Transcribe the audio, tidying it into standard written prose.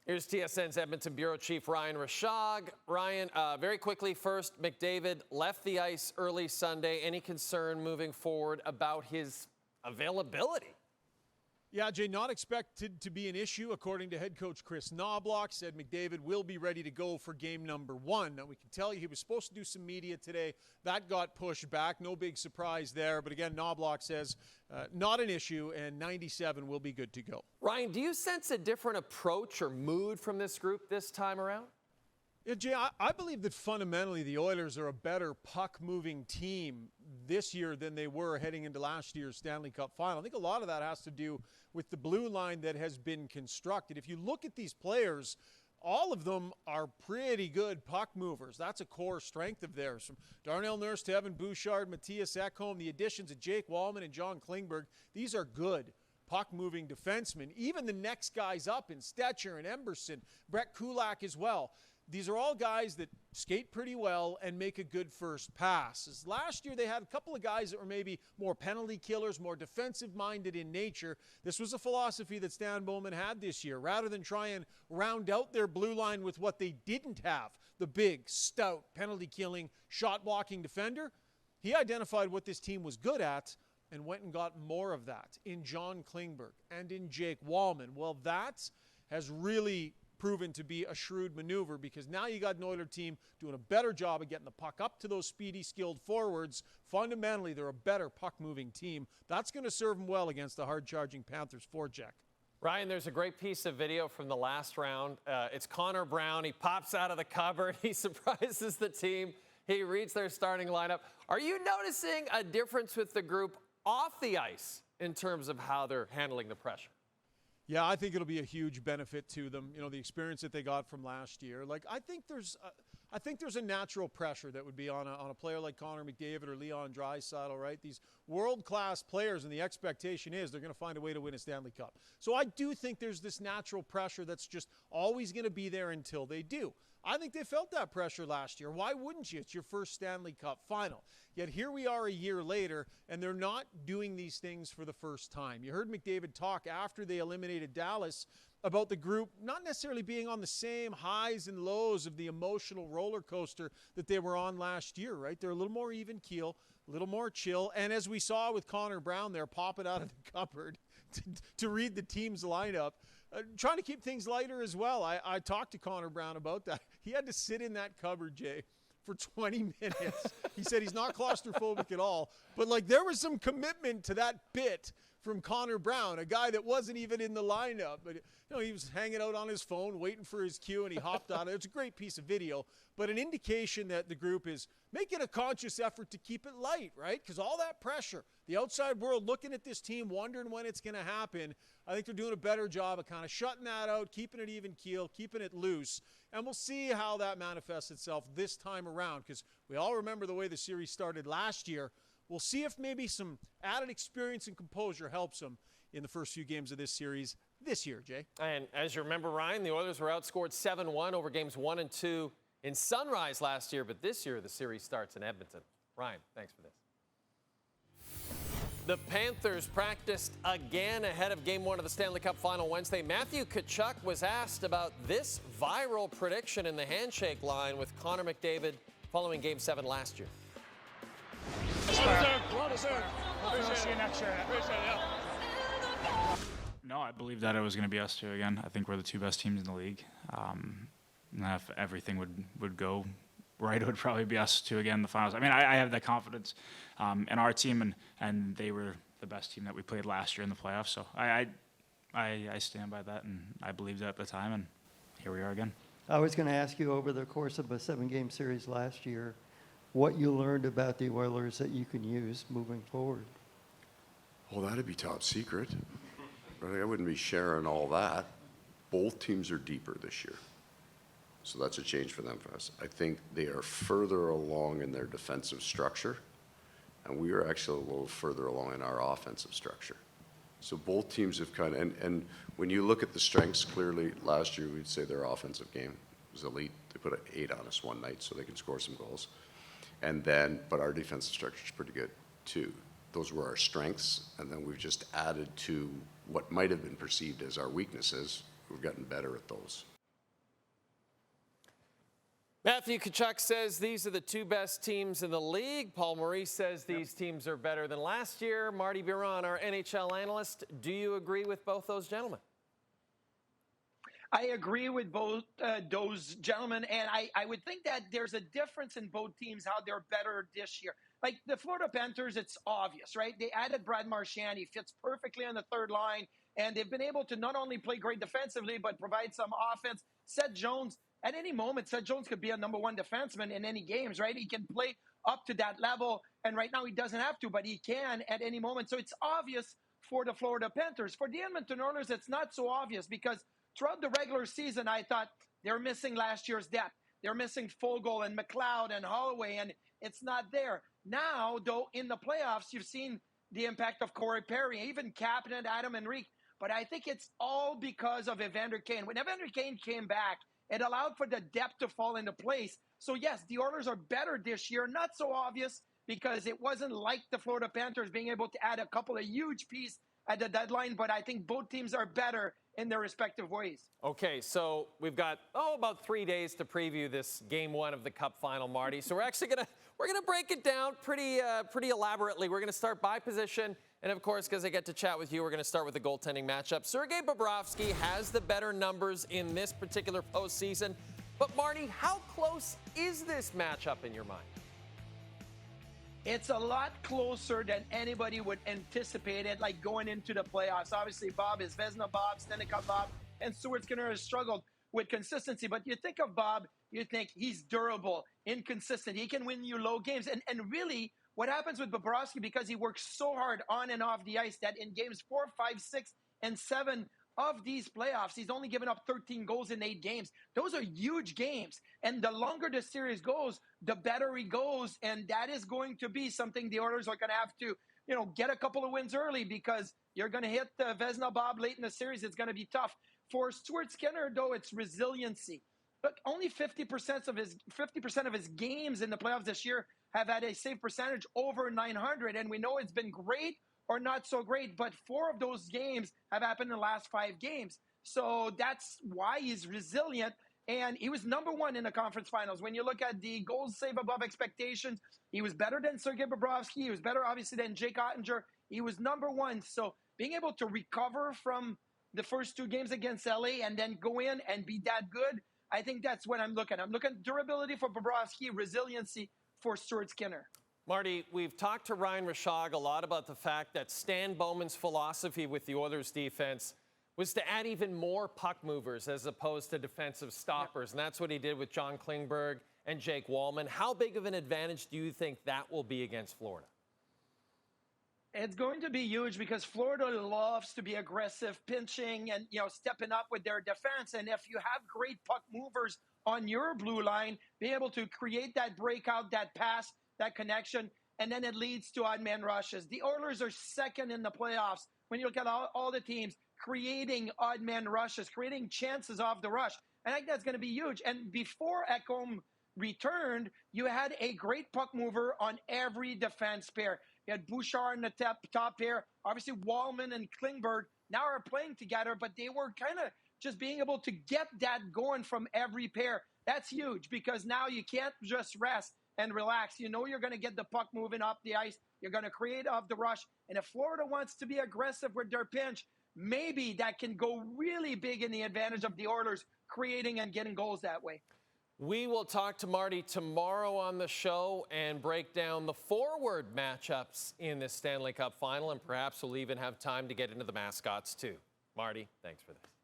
Here's TSN's Edmonton Bureau Chief Ryan Rishaug. Ryan, very quickly, first, McDavid left the ice early Sunday. Any concern moving forward about his availability? Yeah, Jay, not expected to be an issue, according to head coach Chris Knobloch. Said McDavid will be ready to go for game number 1. Now, we can tell you he was supposed to do some media today. That got pushed back. No big surprise there. But again, Knobloch says not an issue, and 97 will be good to go. Ryan, do you sense a different approach or mood from this group this time around? Yeah, Jay, I believe that fundamentally the Oilers are a better puck-moving team this year than they were heading into last year's Stanley Cup Final. I think a lot of that has to do with the blue line that has been constructed. If you look at these players, all of them are pretty good puck movers. That's a core strength of theirs. From Darnell Nurse to Evan Bouchard, Matthias Ekholm, the additions of Jake Wallman and John Klingberg, these are good puck-moving defensemen. Even the next guys up in Stetcher and Emberson, Brett Kulak as well. These are all guys that skate pretty well and make a good first pass. As last year, they had a couple of guys that were maybe more penalty killers, more defensive-minded in nature. This was a philosophy that Stan Bowman had this year. Rather than try and round out their blue line with what they didn't have, the big, stout, penalty-killing, shot-blocking defender, he identified what this team was good at and went and got more of that in John Klingberg and in Jake Wallman. Well, that has really proven to be a shrewd maneuver, because now you got an Oilers team doing a better job of getting the puck up to those speedy, skilled forwards. Fundamentally, they're a better puck-moving team. That's going to serve them well against the hard-charging Panthers forecheck. Ryan, there's a great piece of video from the last round. It's Connor Brown. He pops out of the cupboard. He surprises the team. He reads their starting lineup. Are you noticing a difference with the group off the ice in terms of how they're handling the pressure? Yeah, I think it'll be a huge benefit to them. You know, the experience that they got from last year. Like, I think there's a natural pressure that would be on a player like Connor McDavid or Leon Draisaitl, right? These world-class players, and the expectation is they're going to find a way to win a Stanley Cup. So I do think there's this natural pressure that's just always going to be there until they do. I think they felt that pressure last year. Why wouldn't you? It's your first Stanley Cup Final. Yet here we are a year later, and they're not doing these things for the first time. You heard McDavid talk after they eliminated Dallas about the group not necessarily being on the same highs and lows of the emotional roller coaster that they were on last year, right? They're a little more even keel, a little more chill. And as we saw with Connor Brown there popping out of the cupboard to read the team's lineup, trying to keep things lighter as well. I talked to Connor Brown about that. He had to sit in that cupboard, Jay, for 20 minutes. He said he's not claustrophobic at all. But, like, there was some commitment to that bit from Connor Brown, a guy that wasn't even in the lineup. But, you know, he was hanging out on his phone, waiting for his cue, and he hopped on it. It's a great piece of video, but an indication that the group is making a conscious effort to keep it light, right? Because all that pressure, the outside world looking at this team, wondering when it's going to happen, I think they're doing a better job of kind of shutting that out, keeping it even keel, keeping it loose. And we'll see how that manifests itself this time around, because we all remember the way the series started last year. We'll see if maybe some added experience and composure helps them in the first few games of this series this year, Jay. And as you remember, Ryan, the Oilers were outscored 7-1 over games 1 and 2 in Sunrise last year, but this year the series starts in Edmonton. Ryan, thanks for this. The Panthers practiced again ahead of Game 1 of the Stanley Cup Final Wednesday. Matthew Tkachuk was asked about this viral prediction in the handshake line with Connor McDavid following Game 7 last year. Well deserved. We'll see you next year. No, I believe that it was going to be us two again. I think we're the two best teams in the league. And if everything would go right, it would probably be us two again in the finals. I mean, I have that confidence in our team, and they were the best team that we played last year in the playoffs. So I stand by that, and I believed that at the time, and here we are again. I was going to ask you, over the course of a 7-game series last year, what you learned about the Oilers that you can use moving forward. Well, that'd be top secret. I wouldn't be sharing all that. Both teams are deeper this year. So that's a change for them, for us. I think they are further along in their defensive structure, and we are actually a little further along in our offensive structure. So both teams have kind of, and when you look at the strengths, clearly last year we'd say their offensive game was elite. They put an 8 on us one night so they can score some goals. And then, but our defensive structure is pretty good too. Those were our strengths, and then we've just added to what might have been perceived as our weaknesses. We've gotten better at those. Matthew Tkachuk says these are the two best teams in the league. Paul Maurice says these teams are better than last year. Martin Biron, our NHL analyst, do you agree with both those gentlemen? I agree with both those gentlemen, and I would think that there's a difference in both teams, how they're better this year. Like the Florida Panthers, it's obvious, right? They added Brad Marchand. He fits perfectly on the third line, and they've been able to not only play great defensively, but provide some offense. Seth Jones, at any moment, Seth Jones could be a number one defenseman in any games, right? He can play up to that level, and right now he doesn't have to, but he can at any moment. So it's obvious for the Florida Panthers. For the Edmonton Oilers, it's not so obvious because throughout the regular season, I thought they were missing last year's depth. They're missing Fogle and McLeod and Holloway, and it's not there. Now, though, in the playoffs, you've seen the impact of Corey Perry, even Captain Adam Henrique. But I think it's all because of Evander Kane. When Evander Kane came back, it allowed for the depth to fall into place. So, yes, the Oilers are better this year. Not so obvious because it wasn't like the Florida Panthers being able to add a couple of huge pieces at the deadline. But I think both teams are better in their respective ways. Okay, so we've got, about 3 days to preview this game one of the Cup Final, Marty. So we're actually gonna break it down pretty elaborately. We're gonna start by position. And of course, because I get to chat with you, we're going to start with the goaltending matchup. Sergei Bobrovsky has the better numbers in this particular postseason. But Marty, how close is this matchup in your mind? It's a lot closer than anybody would anticipate it, like going into the playoffs. Obviously, Bob is Vezina Bob, Stanley Cup Bob, and Stuart Skinner has struggled with consistency. But you think of Bob, you think he's durable, inconsistent. He can win you low games. And really, what happens with Bobrovsky, because he works so hard on and off the ice, that in games 4, 5, 6, and 7 of these playoffs, he's only given up 13 goals in 8 games. Those are huge games. And the longer the series goes, the better he goes. And that is going to be something the Oilers are going to have to, get a couple of wins early, because you're going to hit the Vezina Bob late in the series. It's going to be tough. For Stuart Skinner, though, it's resiliency. Look, only 50% of his games in the playoffs this year have had a save percentage over 900, and we know it's been great or not so great, but 4 of those games have happened in the last 5 games. So that's why he's resilient, and he was number 1 in the conference finals. When you look at the goals saved above expectations, he was better than Sergei Bobrovsky. He was better, obviously, than Jake Ottinger. He was number 1. So being able to recover from the first 2 games against LA and then go in and be that good, I think that's what I'm looking at. I'm looking at durability for Bobrovsky, resiliency for Stuart Skinner. Marty, we've talked to Ryan Rishaug a lot about the fact that Stan Bowman's philosophy with the Oilers defense was to add even more puck movers as opposed to defensive stoppers. And that's what he did with John Klingberg and Jake Wallman. How big of an advantage do you think that will be against Florida? It's going to be huge because Florida loves to be aggressive, pinching and, stepping up with their defense. And if you have great puck movers on your blue line, be able to create that breakout, that pass, that connection, and then it leads to odd man rushes. The Oilers are second in the playoffs when you look at all the teams creating odd man rushes, creating chances off the rush. And I think that's going to be huge. And before Ekholm returned, you had a great puck mover on every defense pair. You had Bouchard in the top pair. Obviously, Wallman and Klingberg now are playing together, but they were kind of just being able to get that going from every pair. That's huge because now you can't just rest and relax. You know you're going to get the puck moving up the ice. You're going to create off the rush. And if Florida wants to be aggressive with their pinch, maybe that can go really big in the advantage of the Oilers, creating and getting goals that way. We will talk to Marty tomorrow on the show and break down the forward matchups in the Stanley Cup Final, and perhaps we'll even have time to get into the mascots too. Marty, thanks for this.